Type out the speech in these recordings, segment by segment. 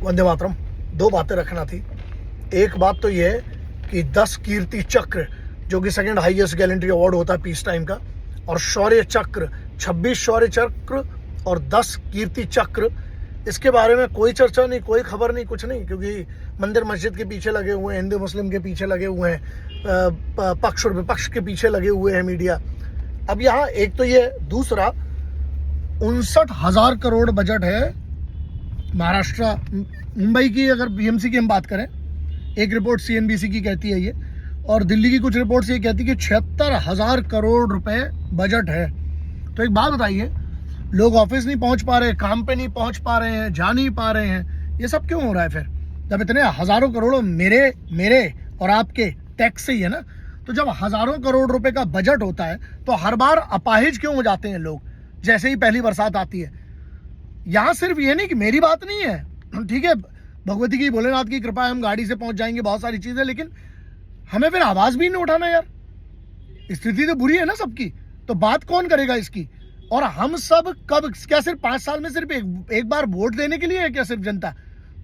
वंदे मातरम। दो बातें रखना थी। एक बात तो ये है कि 10 कीर्ति चक्र जो कि सेकंड हाईएस्ट गैलेंट्री अवार्ड होता है पीस टाइम का, और शौर्य चक्र 26 शौर्य चक्र और 10 कीर्ति चक्र, इसके बारे में कोई चर्चा नहीं, कोई खबर नहीं, कुछ नहीं, क्योंकि मंदिर मस्जिद के पीछे लगे हुए हैं, हिंदू मुस्लिम के पीछे लगे हुए हैं, पक्ष और विपक्ष के पीछे लगे हुए हैं मीडिया। अब यहाँ एक तो ये, दूसरा 59,000 करोड़ बजट है महाराष्ट्र मुंबई की। अगर बीएमसी की हम बात करें, एक रिपोर्ट सीएनबीसी की कहती है ये, और दिल्ली की कुछ रिपोर्ट्स ये कहती है कि 76,000 करोड़ रुपए बजट है। तो एक बात बताइए, लोग ऑफिस नहीं पहुंच पा रहे, काम पे नहीं पहुंच पा रहे हैं, जा नहीं पा रहे हैं, ये सब क्यों हो रहा है फिर? जब इतने हजारों करोड़ मेरे और आपके टैक्स से ही है ना, तो जब हजारों करोड़ रुपए का बजट होता है तो हर बार अपाहिज क्यों हो जाते हैं लोग जैसे ही पहली बरसात आती है? यहाँ सिर्फ ये नहीं कि मेरी बात नहीं है, ठीक है, भगवती की भोलेनाथ की कृपा है, हम गाड़ी से पहुंच जाएंगे, बहुत सारी चीजें, लेकिन हमें फिर आवाज भी नहीं उठाना यार। स्थिति तो बुरी है ना सबकी, तो बात कौन करेगा इसकी? और हम सब कब, क्या सिर्फ 5 साल में सिर्फ एक बार वोट देने के लिए है क्या सिर्फ जनता?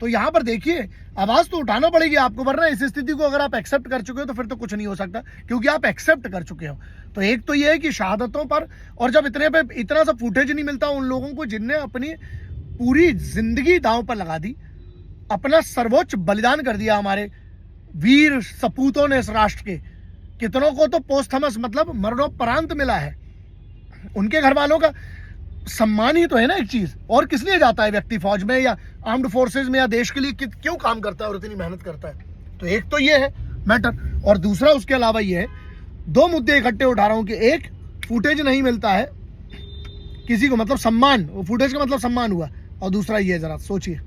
तो यहाँ पर देखिए, आवाज तो उठाना पड़ेगी आपको, वरना इस स्थिति को अगर आप एक्सेप्ट कर चुके हो तो फिर तो कुछ नहीं हो सकता, क्योंकि आप एक्सेप्ट कर चुके हो। तो एक तो ये है कि शहादतों पर, और जब इतना सा फुटेज नहीं मिलता उन लोगों को जिनने अपनी पूरी जिंदगी दांव पर लगा दी, अपना सर्वोच्च बलिदान कर दिया, हमारे वीर सपूतों ने इस राष्ट्र के। कितनों को तो पोस्थमस मतलब मरणोपरांत मिला है, उनके घर वालों का सम्मान ही तो है ना एक चीज। और किस लिए जाता है व्यक्ति फौज में या आर्म्ड फोर्सेज में या देश के लिए क्यों काम करता है और इतनी मेहनत करता है? तो एक तो ये है मैटर, और दूसरा उसके अलावा ये है, 2 मुद्दे इकट्ठे उठा रहा हूं कि एक, फुटेज नहीं मिलता है किसी को, मतलब सम्मान, वो फुटेज का मतलब सम्मान हुआ, और दूसरा ये, जरा सोचिए।